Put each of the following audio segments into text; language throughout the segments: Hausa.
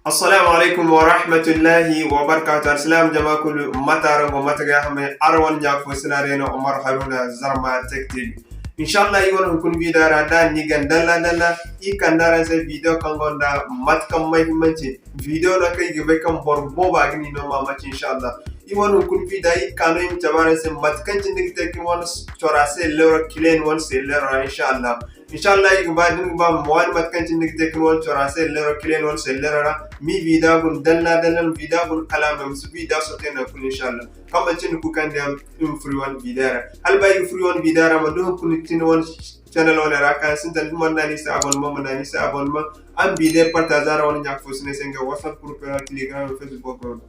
Assalamu alaikum wa rahmatullahi wa barakatuh. Assalam jama'a kullu matara go mataga hame arwan nya fo sinareno Omar Haruna Zarma Tech TV. Inshallah iwon kun bidara da ni gandala I kandara sai video kan gonda matkan muhimmanci video na kai gibe kan borbo ba gini no mamaci inshallah. Iwon kun bidai kanu im tabara sai matkan cin dik tek won chora sai lero kilen won sai lero inshallah. Inshallah ibadin ba mwan matkan cin dik tek won chora sai lero kilen won sai lero mi vida gun dalla vida gun kalam su vida so tena kun inshallah kama cin ku kan dem im free one vidara albay free one vidara ma do kun tin one channel on raka sin dal mon nani sa abon mo nani sa abon ma am bide partager on nyak fo sene senga whatsapp group telegram facebook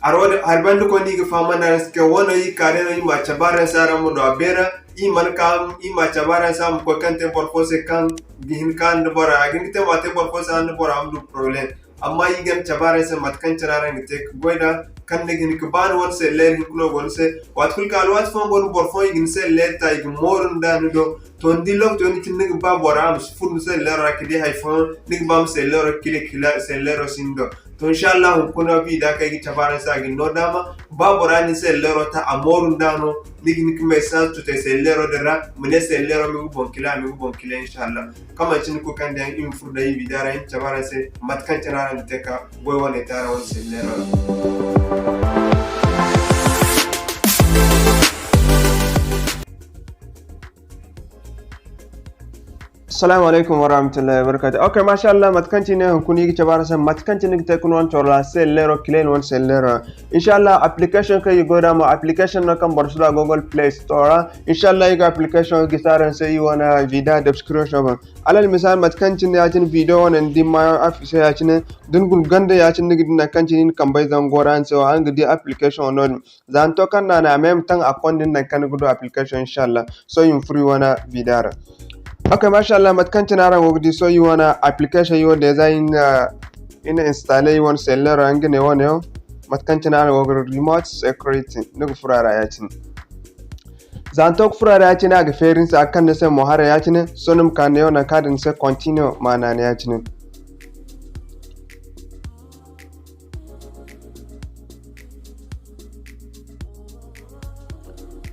arode arband ko ni fama na ske wona yi kare no ma chabara sara mo do abera I man kam I ma chabara sam ko kan te por fose kan bihin kan do bora agin te mate por fose an bora am du problem amma yi gam chabara sam mat kan charara ni tek goida kan ne gin ko ban won se ler ni kulo gon se wat ful kal wat fon gon bor fon gin se ler tay gi morun dan do ton dilok to ni tin ne ba bora am ful se ler rakidi hay fon ni bam se ler kile kila se ler sindo to inshallah kuna bi da kai chabara sa gi no dama ba bora ni se ler ta amorun dano nigi message to te sellero dera mune sellero mi bon kila inshallah kama cin ko kan da in furda yi bidara in tabara se matkan tanara te ka boy wone tara won sellero Assalamu alaikum wa rahmatullahi wa barakatuh. Okay, mashallah matkanci ne kuni ki tabara san matkanci ne ta kun wan torla sellero kilen wan sellero. Inshallah application kai go da mo application na kan barsula Google Play Store. Inshallah ga application ki saran sai wana video description. Alal misal matkanci ne ya cin video wannan din ma afisa ya cin dun gul ganda ya cin nigi na kanci ne kan bai zan goran sai an ga di application non. Zan to kan na mem tan account din nan kan gudo application inshallah. So in free wana video. Okay, mashallah matkanci na ran wogdi so you wanna application you design in install you want seller angene wone yo matkanci na ran wogdi remote security nugu furara ya cin zantok furara ya cin aga ferin sa akan ne sai mohara ya cin sonum kan yo na kadin sai continue mana ne ya cin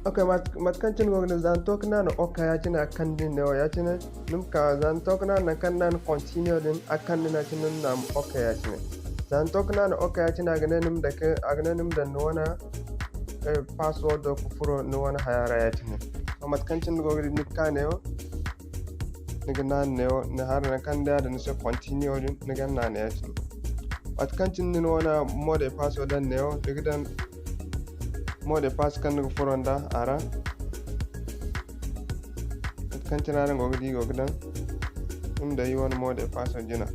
Okay, matkancin gwagna zantok na oka ya cina akan din da ya cina numka zantok na kan nan continue din akan din na cina na oka ya cina zantok na oka ya cina ganin nim da ke agnanim da nona password da kufuro nona hayara ya cina so matkancin gwagna nika ne yo niga nan ne yo na har na kan da ni sai continue din niga nan ne ya cina matkancin ni nona mode password dan ne yo niga dan mode pass kan nugu furonda ara kan tinara ngogdi gogdan inda yi wani mode pass jina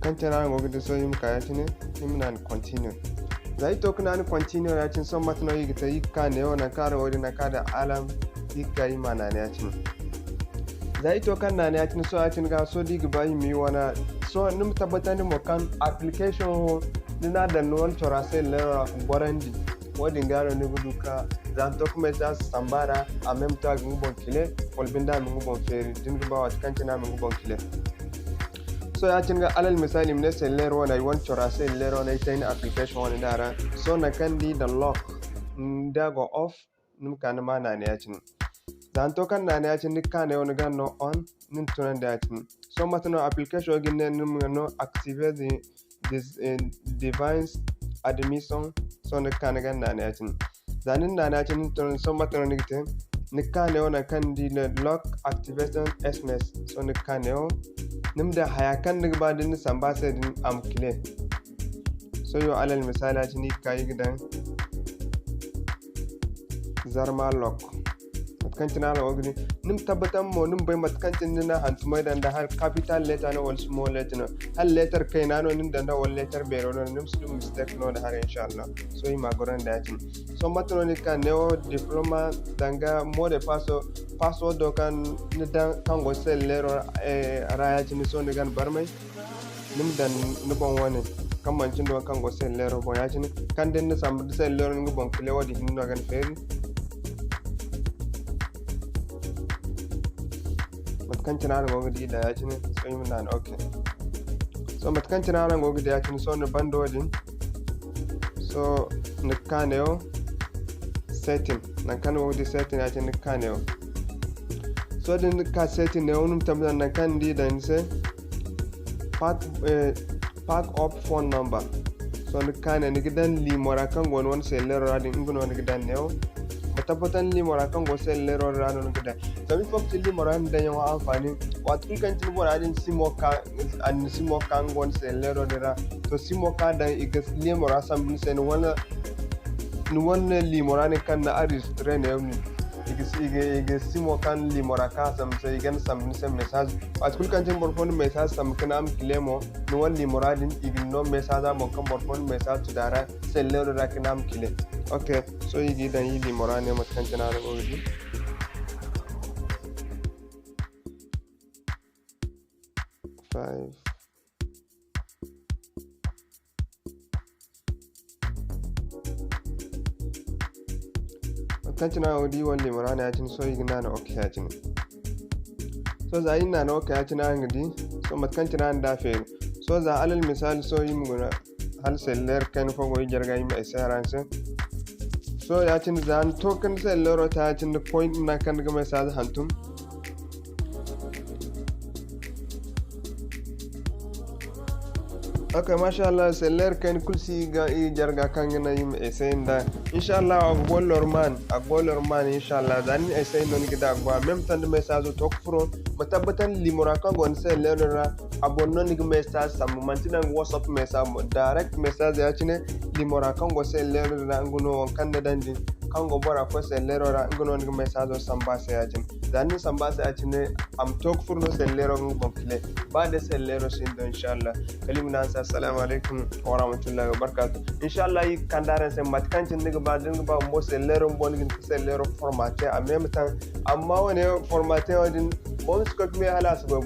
kan tinara ngogdi so yim kaya tine nan continue zai to kana continue ya cin son matno yi ta yi ka ne wannan kare wodi na kada alam dika yi mana ne ya cin zai to kan na ne ya cin so ya cin ga so digi bai mi wana so nim tabbatani mo kan application ho dina da non chora sai lera borandi wodi ngaro ne guduka zan to kuma za sambara a même temps ngu bon kile wal binda ngu bon feri din ba wat kan tina ngu bon kile so ya cinga alal misali mne sai lera wana won chora sai lera wana ita ina application wani dara so na kan di da lock nda go off nim kan ma na ne ya cin zan to kan na ne ya cin dikka ne woni ganno on nin tunan da ya cin so matano application ginne num no activate this device admission so ne kan gan na ne cin zanin na na cin to so matano nigite ne kan ne ona kan di lock activation sms so ne kan ne nim da haya kan dig ba din samba sai din am clear so yo alal misala cin kai gidan zarma lock matkancin na ogni nim tabbatan mo nim bai matkancin na hantumai da har capital letter na wal small letter no hal letter kai na no nin da wal letter bero no nim su mistake no da har inshallah so yi magoran da yakin so matno ni kan neo diploma danga mode password do kan ni dan kan go sel lero raya cin so ni gan barmai nim dan ni bon wani kan mancin do kan go sel lero bon yakin kan den ni sam sel lero ni bon kile wadi hinno gan feri matkan cinana go gidi da yacin so yim nan okay so matkan cinana go gidi yacin so ne bando din so nikaneo setting nan kan go gidi setting yacin nikaneo so din ka setting ne onum tamdan nan kan di dan se pack up phone number so nikane ni gidan limora kan gon won se lero radin ngono ni gidan neo matapatan limora kan go se lero radin gidan so mi fokti limora mi dan yawa amfani wat kun kan tin bora din simo kan gon se lero dira so simo ka dan igas limora sam ni sen wala ni wonne limora ni kan na registre ne yoni igas simo kan limora ka sam se igen sam ni sem message wat kun kan tin bor phone message sam kana am kilemo ni won limora din igin no message mo kan bor phone message dara se lero da kana am kile okay so igi dan yi limora ne mat kan tana ko gi 5 kanchina odi wonde morana yacin so igna na okay yacin so za ina na okay yacin angdi so mat kanchina anda fe so za alal misal so yimguna hal seller kan fogo jarga yim esaranse so yacin zan token seller ta yacin point na kan ga message hantum okay mashallah seller kan kulsi ga i jarga kan na yim esenda inshallah agolor man inshallah dan esen non gida gwa même tan de message tok fro matabatan limora kan gon seller ra abonno ni message sam mantina whatsapp message direct message ya cine limora kan go seller ra nguno kan da dandi kan go bora ko seller ra nguno ni message samba se ya cin dan samba se ya cine am tok fro no seller ngon kile ba de seller sin inshallah kalimna assalamu alaikum wa rahmatullahi wa barakatuh inshallah yi kandaren se matkancin diga ba dinga ba mo sellero bonigin sellero formaté en même temps amma woni formaté wadin bon skot me hala su bo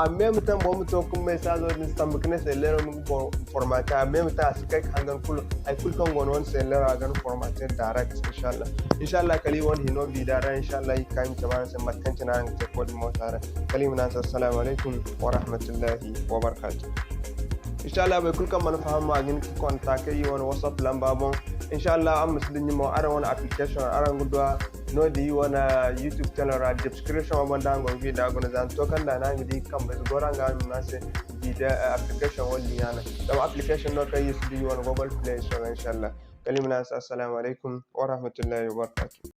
en même temps bo mu to kum message wadin tambikne sellero mu bo formaté en même temps skak hangan kul ay kul kan gon won sellero agan formaté direct inshallah kali won hino bi dara inshallah yi kan taban se matkancin an te ko mo tare kalimna assalamu alaikum wa rahmatullahi wa barakatuh inshallah be kulka man fahama ngin ki contact yi won whatsapp lamba bon inshallah am muslim mo ara won application ara ngudwa no di wona youtube channel ra description mo dango video go zan to kan da na ngidi kam be goranga na se video application won liyana da application no kay yi won google play store inshallah kalimna assalamu alaikum wa rahmatullahi wa barakatuh